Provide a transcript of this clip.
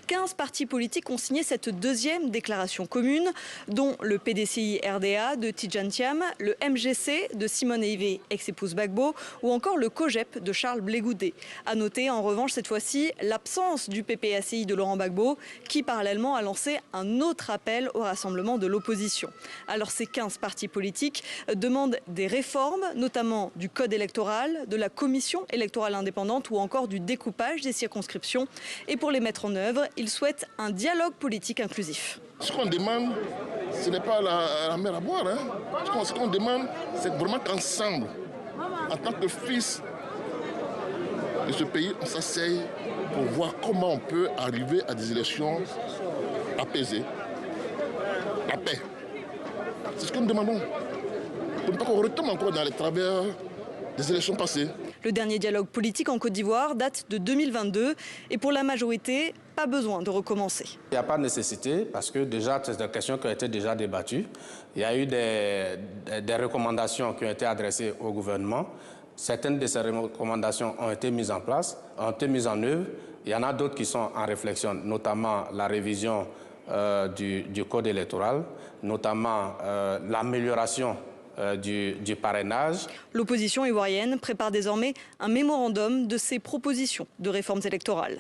15 partis politiques ont signé cette deuxième déclaration commune, dont le PDCI-RDA de Tidjane Thiam, le MGC de Simone Veil, ex-épouse Gbagbo, ou encore le COJEP de Charles Blé Goudet. À noter en revanche cette fois-ci l'absence du PPACI de Laurent Gbagbo, qui parallèlement a lancé un autre appel au rassemblement de l'opposition. Alors ces 15 partis politiques demandent des réformes, notamment du code électoral, de la commission électorale indépendante ou encore du découpage des circonscriptions. Et pour les mettre en œuvre, ils souhaitent un dialogue politique inclusif. Ce qu'on demande, ce n'est pas la mer à boire. Ce qu'on demande, c'est vraiment qu'ensemble, en tant que fils de ce pays, on s'asseye pour voir comment on peut arriver à des élections apaisées. La paix. C'est ce que nous demandons. Pour ne pas qu'on retombe encore dans les travers des élections passées. Le dernier dialogue politique en Côte d'Ivoire date de 2022 et pour la majorité, pas besoin de recommencer. Il n'y a pas de nécessité parce que déjà, c'est des questions qui ont été déjà débattues. Il y a eu des recommandations qui ont été adressées au gouvernement. Certaines de ces recommandations ont été mises en place, ont été mises en œuvre. Il y en a d'autres qui sont en réflexion, notamment la révision du code électoral, notamment l'amélioration du parrainage. L'opposition ivoirienne prépare désormais un mémorandum de ses propositions de réformes électorales.